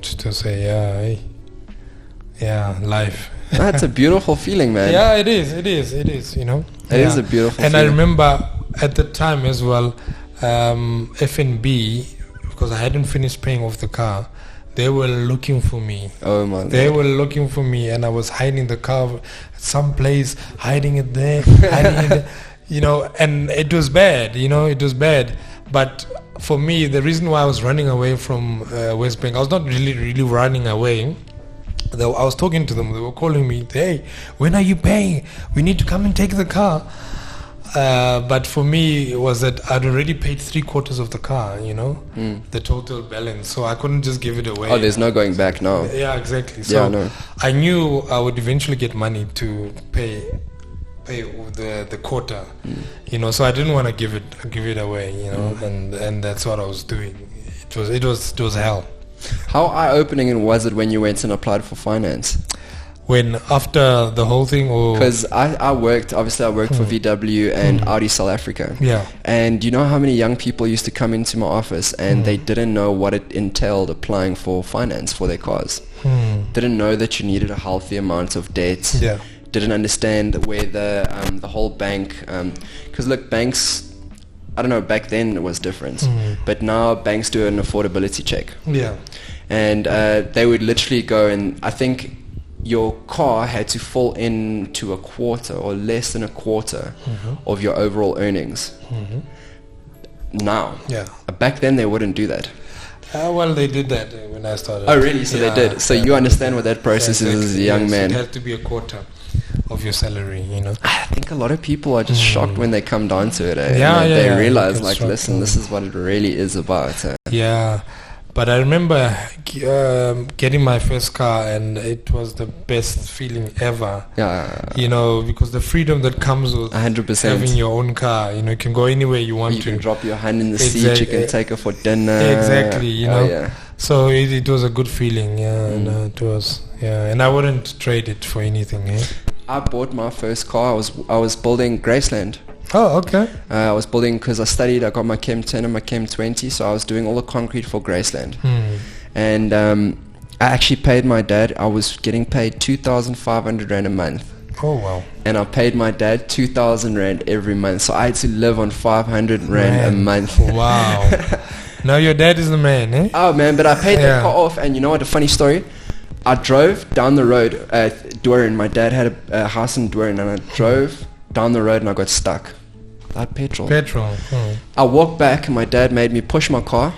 moment to say, life. That's a beautiful feeling, man. Yeah, it is, you know. It is a beautiful and feeling. I remember at the time as well, F&B, because I hadn't finished paying off the car, they were looking for me. Oh my They Lord. were looking for me, and I was hiding the car someplace, hiding it there, hiding it there, you know, and it was bad, you know, it was bad. But for me, the reason why I was running away from West Bank, I was not really running away. I was talking to them, they were calling me, hey, when are you paying? We need to come and take the car. But for me, it was that I'd already paid 3/4 of the car, you know, the total balance. So I couldn't just give it away. Oh, there's no going back now. Yeah, exactly. So Yeah, I know. I knew I would eventually get money to pay the quarter, you know. So I didn't want to give it away, you know, and that's what I was doing. It was hell. How eye-opening was it when you went and applied for finance? When after the whole thing, or Because I worked for VW and Audi South Africa. yeah, And you know how many young people used to come into my office and they didn't know what it entailed applying for finance for their cars. Didn't know that you needed a healthy amount of debt. yeah, Didn't understand where the whole bank, because look, banks, I don't know, back then it was different, but now banks do an affordability check, yeah, and they would literally go, and I think your car had to fall into a quarter or less than a quarter of your overall earnings. Now, yeah. back then they wouldn't do that. Well, they did that when I started. Oh really? So they did. So you understand what that process is as a young man. It had to be a quarter of your salary, you know. I think a lot of people are just shocked when they come down to it. Yeah, and yeah, they yeah. realize, It's like, shocked. listen, this is what it really is about. Yeah, but I remember getting my first car, and it was the best feeling ever. Yeah, You know, because the freedom that comes with 100%. having your own car, you know, you can go anywhere you want You to. can drop your hand in the seat. You can take her for dinner. Exactly, you know. Oh, yeah. So it was a good feeling, yeah, and it was, yeah, and I wouldn't trade it for anything. Eh? I bought my first car. I was building Graceland. Oh, okay. I was building because I studied. I got my Chem 10 and my Chem 20, so I was doing all the concrete for Graceland. And I actually paid my dad. I was getting paid 2,500 rand a month. Oh wow. And I paid my dad 2,000 rand every month, so I had to live on 500 rand a month. Wow. Now your dad is the man, eh? Oh man, but I paid Yeah. that car off, and you know what? A funny story. I drove down the road, Doran. My dad had a house in Doran, and I drove down the road and I got stuck. I had petrol. Petrol. Oh. I walked back and my dad made me push my car,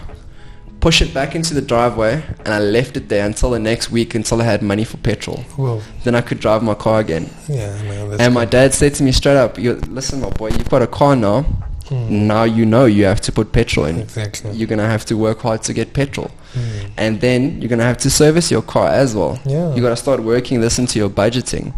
push it back into the driveway, and I left it there until the next week until I had money for petrol. Whoa. Then I could drive my car again. Yeah, no, that's And my dad said to me straight up, listen, my boy, you've got a car now. Now you know you have to put petrol in. exactly. You're going to have to work hard to get petrol. And then you're going to have to service your car as well. Yeah. You got to start working this into your budgeting.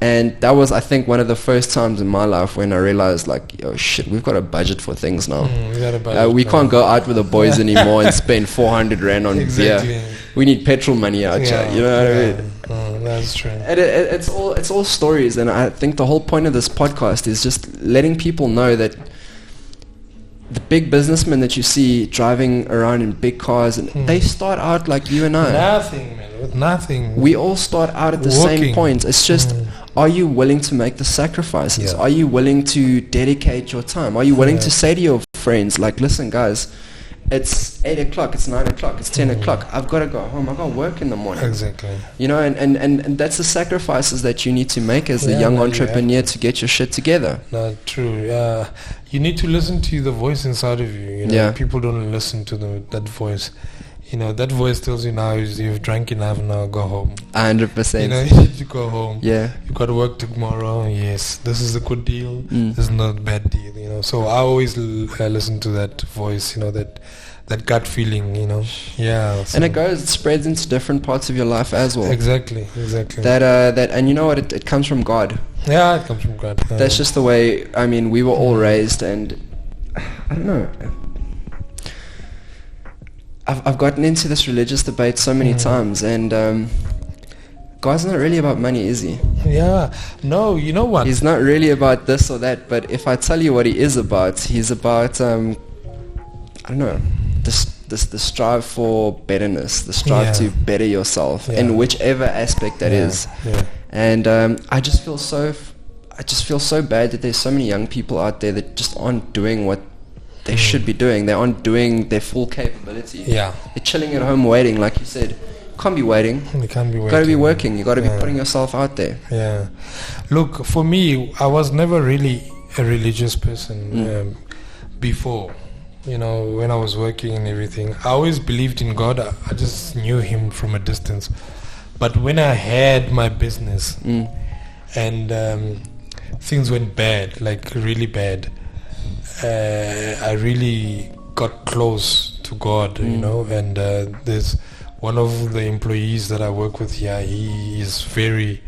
And that was, I think, one of the first times in my life when I realized, like, oh shit, we've got a budget for things now. We got a budget We now. can't go out with the boys anymore and spend 400 rand on Exactly. beer. We need petrol money out here. You know what I mean? Oh, that's true. And it's all stories, and I think the whole point of this podcast is just letting people know that the big businessmen that you see driving around in big cars, and they start out like you and I. Nothing, man. With nothing. We all start out at the same Walking. point. It's just, are you willing to make the sacrifices? Yeah. Are you willing to dedicate your time? Are you willing to say to your friends, like, listen, guys, it's 8 o'clock, it's 9 o'clock, it's 10 o'clock. I've got to go home. I've got to work in the morning. Exactly. You know, and that's the sacrifices that you need to make as a Yeah, young no, you entrepreneur to get your shit together. No, true. Yeah, you need to listen to the voice inside of you. You know, Yeah. people don't listen to that voice. You know, that voice tells you now you've drank enough. Now go home. 100%. You know, you need to go home. Yeah. You got to work tomorrow. Yes, this is a good deal. This is not a bad deal. You know, so I always listen to that voice. You know, that gut feeling. You know, yeah. So And it spreads into different parts of your life as well. Exactly. And you know what? It comes from God. Yeah, it comes from God. That's just the way. I mean, we were all raised, and I don't know. I've gotten into this religious debate so many times, and God's not really about money, is he? Yeah. No, you know what? He's not really about this or that. But if I tell you what he is about, he's about I don't know, this the strive for betterness, the strive to better yourself in whichever aspect that is. Yeah. And I just feel so bad that there's so many young people out there that just aren't doing what they should be doing. They aren't doing their full capability. Yeah. They're chilling at home waiting, like you said. Can't be waiting. You can't be waiting. Got to be working. You got to be putting yourself out there. Yeah. Look, for me, I was never really a religious person before. You know, when I was working and everything, I always believed in God. I just knew Him from a distance. But when I had my business and things went bad, like really bad, I really got close to God, you know. And there's one of the employees that I work with here. He is very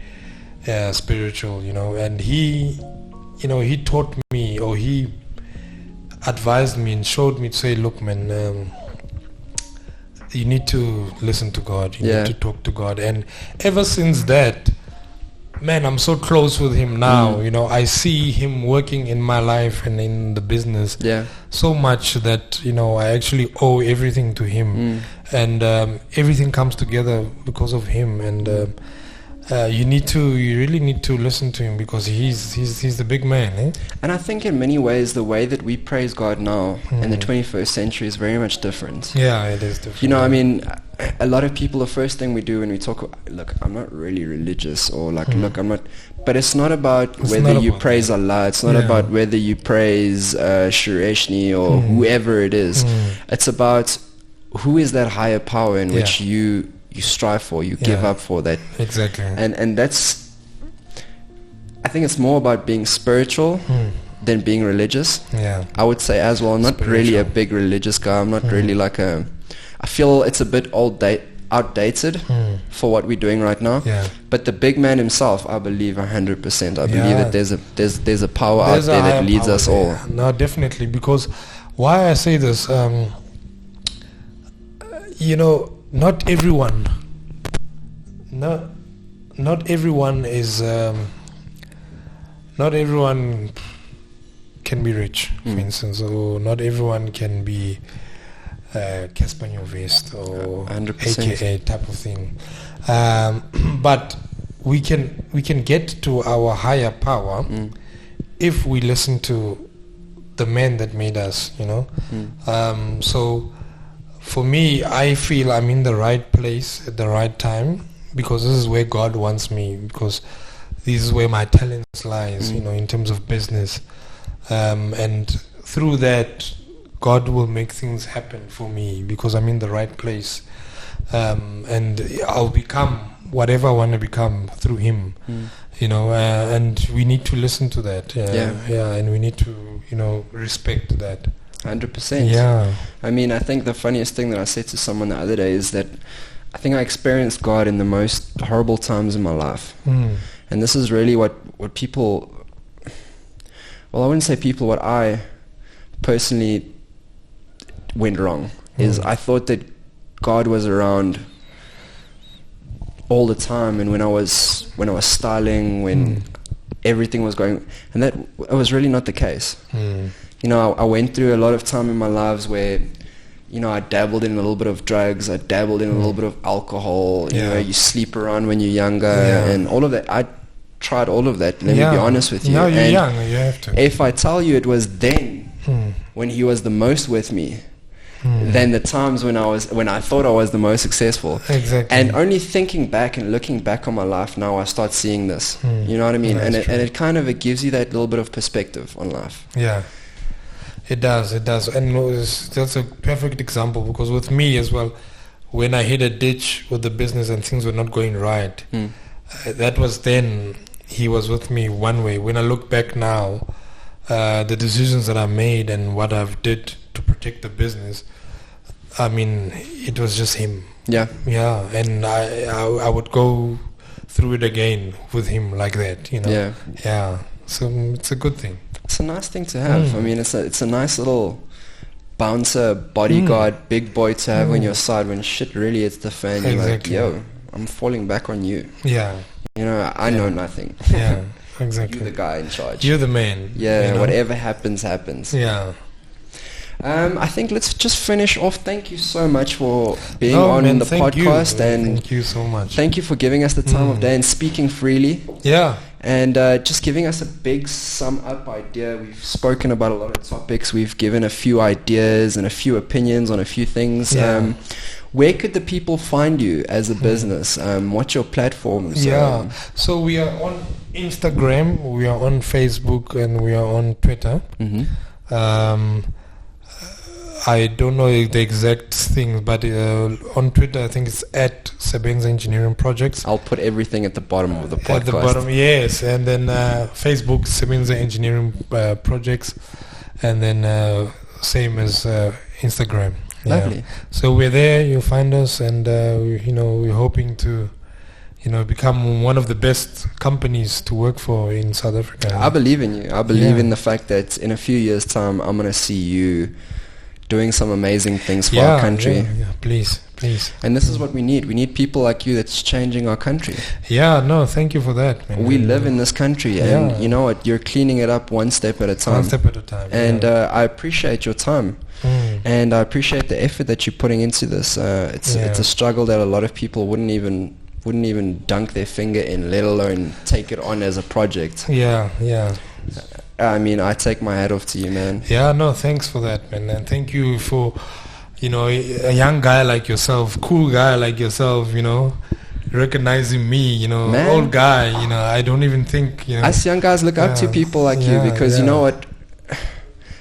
spiritual, you know, and he taught me, or he advised me and showed me to say, look, man, you need to listen to God. You need to talk to God. And ever since that, man, I'm so close with Him now. You know, I see Him working in my life and in the business so much that, you know, I actually owe everything to Him. And everything comes together because of Him. And you really need to listen to Him, because he's the big man, eh? And I think in many ways the way that we praise God now in the 21st century is very much different. Yeah, it is different. You know, I mean, a lot of people, the first thing we do when we talk, look, I'm not really religious, or like, look, I'm not, but it's not about whether you praise Allah, it's not about whether you praise Shureshni or whoever it is. It's about who is that higher power in which you strive for, you give up for that. Exactly. And that's, I think it's more about being spiritual than being religious. Yeah. I would say as well. I'm not really a big religious guy. I'm not really like I feel it's a bit outdated for what we're doing right now. Yeah. But the big man himself, I believe 100%. I believe that there's a power out there that leads us all. No, definitely. Because why I say this, you know, not everyone is not everyone can be rich, for instance, or not everyone can be Casper New Vest or 100%. AKA type of thing. But we can get to our higher power if we listen to the man that made us, you know. So for me, I feel I'm in the right place at the right time, because this is where God wants me, because this is where my talents lies, you know, in terms of business. And through that, God will make things happen for me, because I'm in the right place. And I'll become whatever I want to become through Him, you know, and we need to listen to that. And we need to, you know, respect that. 100%. Yeah. I mean, I think the funniest thing that I said to someone the other day is that I think I experienced God in the most horrible times in my life. And this is really what people, well, I wouldn't say people, what I personally went wrong is I thought that God was around all the time, and when I was styling, when everything was going, and that it was really not the case. You know, I went through a lot of time in my lives where, you know, I dabbled in a little bit of drugs, I dabbled in a little bit of alcohol, you know, you sleep around when you're younger, and all of that. I tried all of that, let me be honest with you. No, you're and young, you have to. If I tell you it was then, when He was the most with me, than the times when I thought I was the most successful. Exactly. And only thinking back and looking back on my life now, I start seeing this. You know what I mean? And it kind of, it gives you that little bit of perspective on life. Yeah. It does. And that's a perfect example, because with me as well, when I hit a ditch with the business and things were not going right, that was then He was with me one way. When I look back now, the decisions that I made and what I've did to protect the business, I mean, it was just Him. Yeah. And I would go through it again with Him like that, you know. Yeah. So it's a good thing. It's a nice thing to have. I mean, it's a nice little bouncer, bodyguard, big boy to have on your side when shit really hits the fan. You're like, yo, I'm falling back on you. Yeah. You know, I know nothing. Yeah, exactly. You're the guy in charge. You're the man. Yeah, you know? Whatever happens, happens. Yeah. I think let's just finish off. Thank you so much for being No, on man, the thank you. podcast, and Thank you so much. thank you for giving us the time of day and speaking freely, Yeah. and just giving us a big sum up idea. We've spoken about a lot of topics. We've given a few ideas and a few opinions on a few things. Yeah. Where could the people find you as a business? What's your platforms? Yeah. So we are on Instagram, we are on Facebook, and we are on Twitter. Mhm. I don't know the exact things, but on Twitter I think it's at Sebenza Engineering Projects. I'll put everything at the bottom of the podcast. At the bottom, yes. And then Facebook, Sebenza Engineering Projects. And then same as Instagram. Yeah. Lovely. So we're there, you'll find us, and we're hoping to become one of the best companies to work for in South Africa. I believe in you. I believe Yeah. in the fact that in a few years' time, I'm going to see you doing some amazing things for our country. Yeah, please. And this is what we need. We need people like you that's changing our country. Yeah, no, thank you for that, man. We live in this country, and Yeah. you know what? You're cleaning it up one step at a time. One step at a time. And yeah. I appreciate your time. And I appreciate the effort that you're putting into this. It's a struggle that a lot of people wouldn't even dunk their finger in, let alone take it on as a project. Yeah. I mean, I take my hat off to you, man. Yeah, no, thanks for that, man. And thank you for, a young guy like yourself, cool guy like yourself, recognizing me, Man. old guy, I don't even think, Us young guys look up to Yeah. people like you because you know what?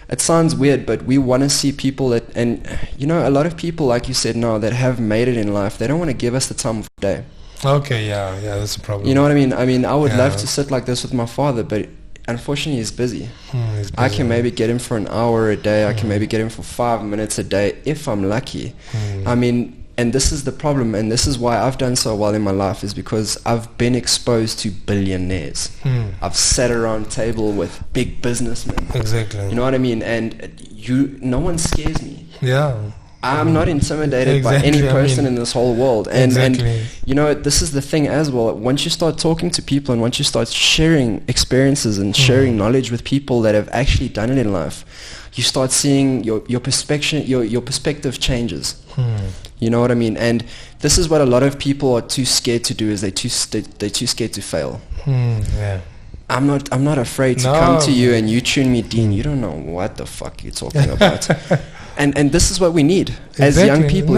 It sounds weird, but we want to see people that, and a lot of people, like you said now, that have made it in life, they don't want to give us the time of day. Okay, yeah, that's a problem. You know what I mean? I mean, I would Yeah. love to sit like this with my father, but unfortunately he's busy. He's I busy. can maybe get him for an hour a day. I can maybe get him for 5 minutes a day if I'm lucky. I mean, and this is the problem, and this is why I've done so well in my life, is because I've been exposed to billionaires. I've sat around table with big businessmen. Exactly. You know what I mean? And no one scares me. Yeah. I'm not intimidated by Exactly, any I person mean, in this whole world. And exactly. this is the thing as well. Once you start talking to people and once you start sharing experiences and sharing knowledge with people that have actually done it in life, you start seeing your perspective changes. You know what I mean? And this is what a lot of people are too scared to do, is they're too scared to fail. Yeah. I'm not afraid to come to you and you tune me, Dean. You don't know what the fuck you're talking about. And this is what we need as young people.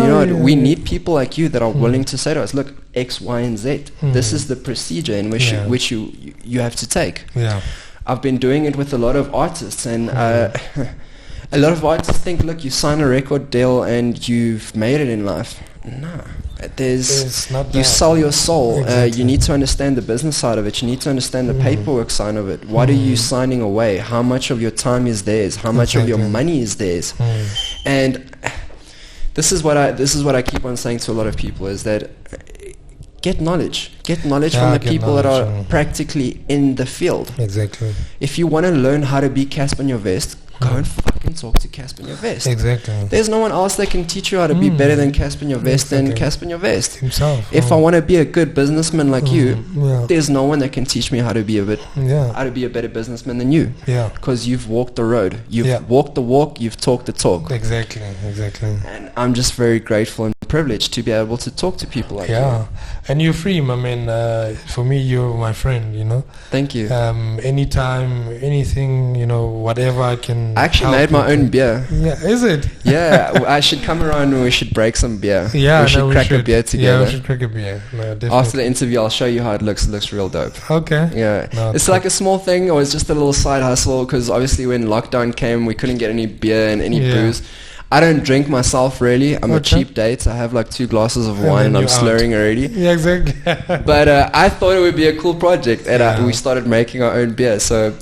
We need people like you that are willing to say to us, look, X, Y, and Z. This is the procedure in which you have to take. Yeah. I've been doing it with a lot of artists, and a lot of artists think, look, you sign a record deal and you've made it in life. No. It's not You that. sell your soul. Exactly. You need to understand the business side of it. You need to understand the paperwork side of it. What are you signing away? How much of your time is theirs? How much of your money is theirs? And this is what I keep on saying to a lot of people, is that get knowledge from the people that are practically in the field. Exactly. If you want to learn how to be Casper in your vest, go and fucking talk to Casper in your vest. Exactly. There's no one else that can teach you how to be better than Casper in your vest than Casper in your vest Himself. If I want to be a good businessman like you, Yeah. there's no one that can teach me how to be a better businessman than you. Yeah. Because you've walked the road, you've walked the walk, you've talked the talk. Exactly. And I'm just very grateful and privileged to be able to talk to people like you. Yeah. And you're free, my man. For me, you're my friend, Thank you. Anytime, anything, whatever I can. I actually help made my you own with. beer. Yeah, is it? Yeah, I should come around and we should break some beer. Yeah, we should crack a beer together. Yeah, we should crack a beer. No, definitely. After the interview, I'll show you how it looks. It looks real dope. Okay. Yeah, No, it's cool. like a small thing, or it's just a little side hustle, because obviously when lockdown came, we couldn't get any beer and any booze. I don't drink myself really. I'm a cheap date. I have like 2 glasses of wine and I'm slurring already. Yeah, exactly. But I thought it would be a cool project, and we started making our own beer. So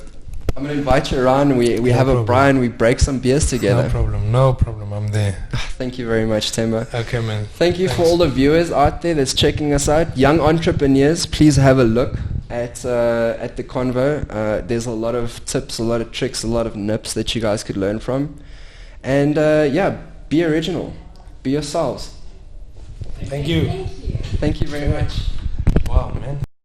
I'm gonna invite you around. We have a braai and we break some beers together. No problem. I'm there. Thank you very much, Themba. Okay, man. Thank you for all the viewers out there that's checking us out. Young entrepreneurs, please have a look at the convo. There's a lot of tips, a lot of tricks, a lot of nips that you guys could learn from. And be original. Be yourselves. Thank you. Thank you very much. Wow, man.